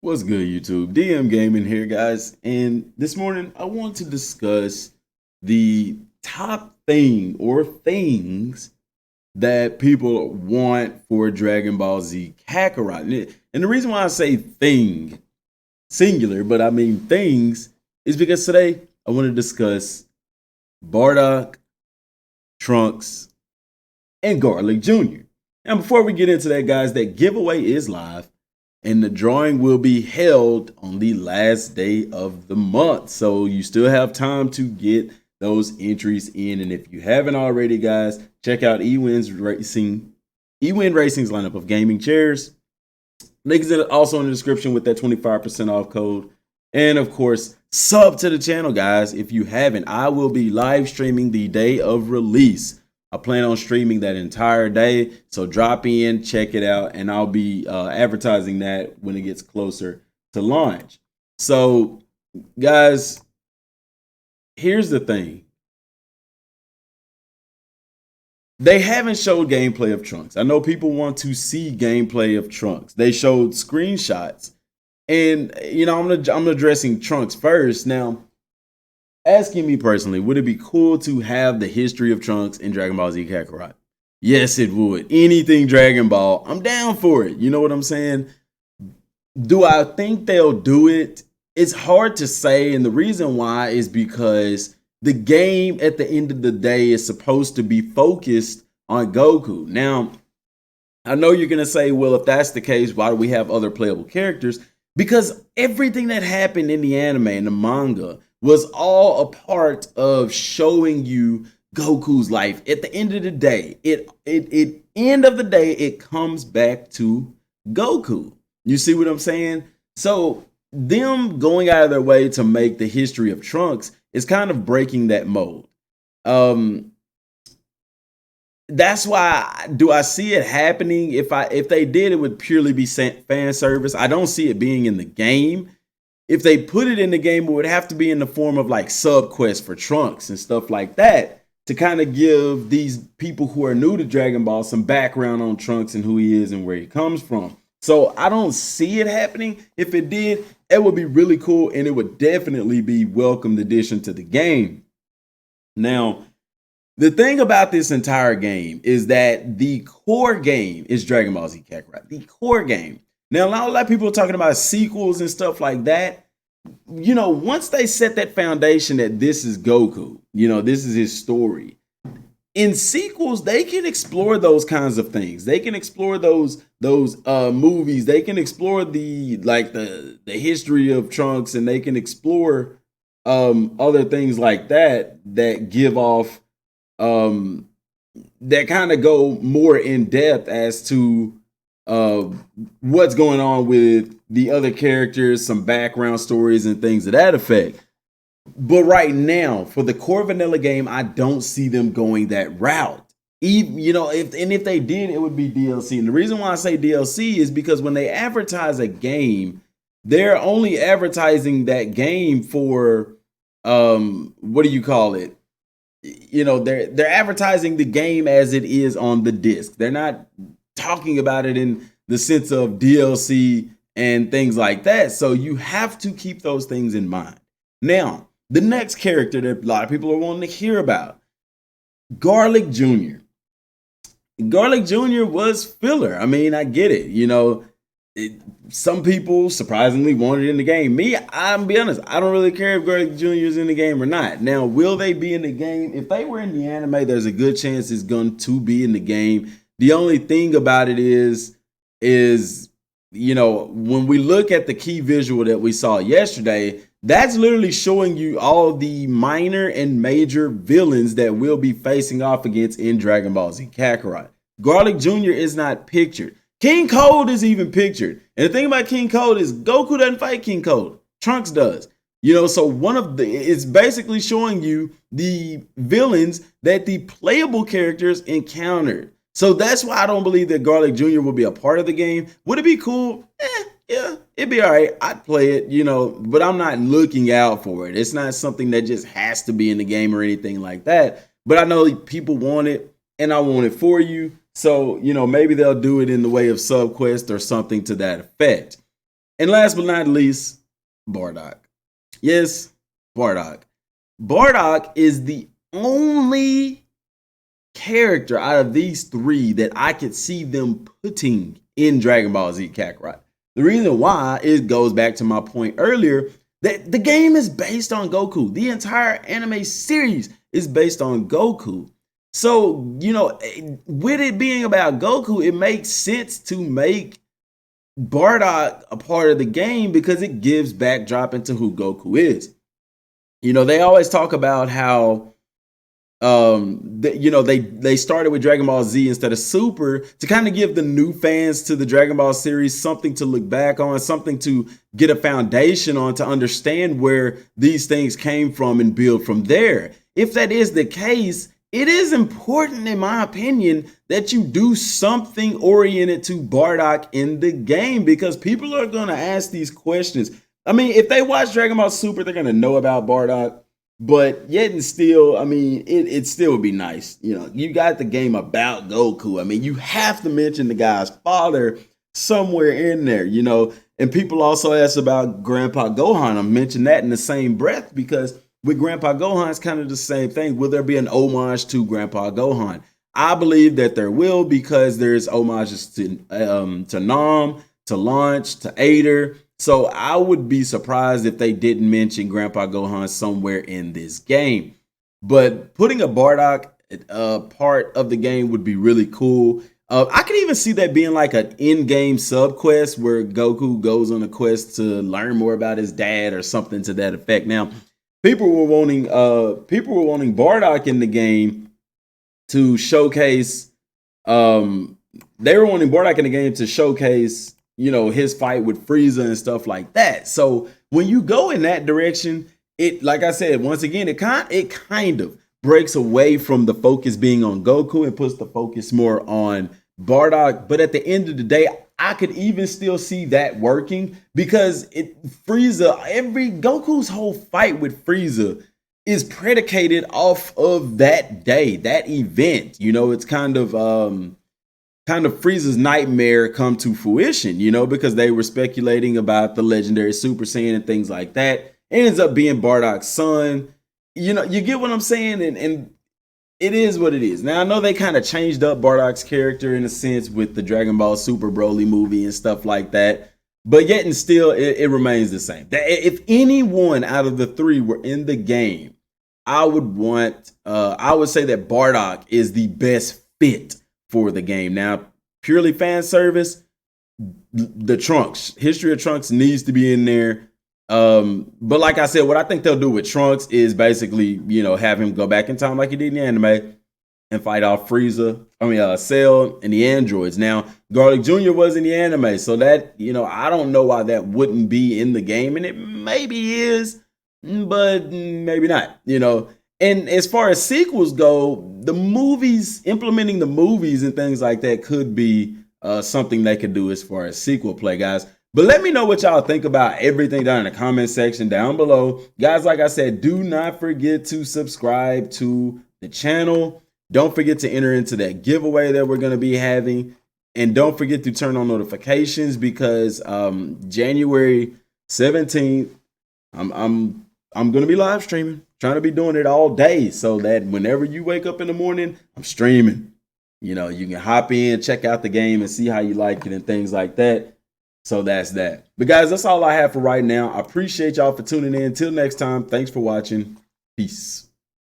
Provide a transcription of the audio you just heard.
What's good, YouTube? Dmgaming here, guys. And this morning, I want to discuss the top thing or things that people want for Dragon Ball Z Kakarot. And the reason why I say thing, singular, but I mean things, is because today I want to discuss Bardock, Trunks, and Garlic Jr. And before we get into that, guys, that giveaway is live. And the drawing will be held on the last day of the month. So you still have time to get those entries in. And if you haven't already, guys, check out eWin Racing's lineup of gaming chairs. Links also in the description with that 25% off code. And of course, sub to the channel, guys. If you haven't, I will be live streaming the day of release. I plan on streaming that entire day, so drop in, check it out, and I'll be advertising that when it gets closer to launch. So, guys, here's the thing. They haven't showed gameplay of Trunks. I know people want to see gameplay of Trunks. They showed screenshots, and I'm addressing Trunks first. Now, asking me personally, would it be cool to have the history of Trunks in Dragon Ball Z Kakarot? Yes, it would. Anything Dragon Ball, I'm down for it. You know what I'm saying? Do I think they'll do it? It's hard to say, and the reason why is because the game at the end of the day is supposed to be focused on Goku. Now, I know you're going to say, well, if that's the case, why do we have other playable characters? Because everything that happened in the anime and the manga was all a part of showing you Goku's life. At the end of the day, it comes back to Goku. You see what I'm saying? So them going out of their way to make the history of Trunks is kind of breaking that mold. That's why do I see it happening? If they did, it would purely be fan service. I don't see it being in the game. If they put it in the game, it would have to be in the form of like sub quests for Trunks and stuff like that to kind of give these people who are new to Dragon Ball some background on Trunks and who he is and where he comes from. So I don't see it happening. If it did, it would be really cool and it would definitely be welcomed addition to the game. Now, the thing about this entire game is that the core game is Dragon Ball Z Kakarot, the core game. Now, a lot of people are talking about sequels and stuff like that. You know, once they set that foundation that this is Goku, this is his story. In sequels, they can explore those kinds of things. They can explore those movies. They can explore the history of Trunks, and they can explore other things like that give off that kind of go more in depth as to what's going on with the other characters, some background stories and things of that effect. But right now, for the core vanilla game, I don't see them going that route. If they did, it would be DLC. And the reason why I say DLC is because when they advertise a game, they're only advertising that game for what do you call it? They're advertising the game as it is on the disc. They're not talking about it in the sense of DLC and things like that. So you have to keep those things in mind. Now, the next character that a lot of people are wanting to hear about, Garlic Jr. Garlic Jr. was filler. I mean, I get it. Some people surprisingly wanted it in the game. Me, I'm be honest, I don't really care if Garlic Jr. is in the game or not. Now, will they be in the game? If they were in the anime, there's a good chance it's going to be in the game. The only thing about it is when we look at the key visual that we saw yesterday, that's literally showing you all the minor and major villains that we'll be facing off against in Dragon Ball Z Kakarot. Garlic Jr. is not pictured. King Cold is even pictured. And the thing about King Cold is Goku doesn't fight King Cold. Trunks does. So it's basically showing you the villains that the playable characters encountered. So that's why I don't believe that Garlic Jr. will be a part of the game. Would it be cool? Yeah, it'd be all right. I'd play it, but I'm not looking out for it. It's not something that just has to be in the game or anything like that. But I know people want it, and I want it for you. So, maybe they'll do it in the way of subquest or something to that effect. And last but not least, Bardock. Yes, Bardock. Bardock is the only character out of these three that I could see them putting in Dragon Ball Z Kakarot. The reason why, it goes back to my point earlier, that the game is based on Goku. The entire anime series is based on Goku. So, you know, with it being about Goku, it makes sense to make Bardock a part of the game because it gives backdrop into who Goku is. You know, they always talk about how they started with Dragon Ball Z instead of Super to kind of give the new fans to the Dragon Ball series something to look back on, something to get a foundation on, to understand where these things came from and build from there. If that is the case, it is important, in my opinion, that you do something oriented to Bardock in the game, because people are going to ask these questions. I mean, if they watch Dragon Ball Super, they're going to know about Bardock. But yet and still, I mean, it still would be nice. You know, you got the game about Goku. I mean, you have to mention the guy's father somewhere in there, you know. And people also ask about Grandpa Gohan. I mentioned that in the same breath because with Grandpa Gohan, it's kind of the same thing. Will there be an homage to Grandpa Gohan? I believe that there will, because there's homages to Nam, to Launch, to Ader. So I would be surprised if they didn't mention Grandpa Gohan somewhere in this game. But putting a Bardock part of the game would be really cool. I could even see that being like an in-game sub quest where Goku goes on a quest to learn more about his dad or something to that effect. Now, people were wanting Bardock in the game to showcase. They were wanting Bardock in the game to showcase, you know, his fight with Frieza and stuff like that. So when you go in that direction, it, like I said, once again, it kind of breaks away from the focus being on Goku and puts the focus more on Bardock. But at the end of the day, I could even still see that working, because Goku's whole fight with Frieza is predicated off of that day, that event. You know, it's kind of Frieza's nightmare come to fruition, you know, because they were speculating about the legendary Super Saiyan and things like that. It ends up being Bardock's son. You know, you get what I'm saying? And it is what it is. Now, I know they kind of changed up Bardock's character in a sense with the Dragon Ball Super Broly movie and stuff like that. But yet and still, it remains the same. If anyone out of the three were in the game, I would say that Bardock is the best fit for the game. Now, purely fan service, the Trunks, History of Trunks needs to be in there. But like I said, what I think they'll do with Trunks is basically, you know, have him go back in time like he did in the anime and fight off Cell and the androids. Now, Garlic Jr. was in the anime, so that, you know, I don't know why that wouldn't be in the game, and it maybe is, but maybe not, you know. And as far as sequels go, the movies, implementing the movies and things like that could be something they could do as far as sequel play, guys. But let me know what y'all think about everything down in the comment section down below. Guys, like I said, do not forget to subscribe to the channel. Don't forget to enter into that giveaway that we're going to be having. And don't forget to turn on notifications, because January 17th, I'm going to be live streaming. Trying to be doing it all day so that whenever you wake up in the morning, I'm streaming. You know, you can hop in, check out the game and see how you like it and things like that. So that's that. But guys, that's all I have for right now. I appreciate y'all for tuning in. Until next time, thanks for watching. Peace.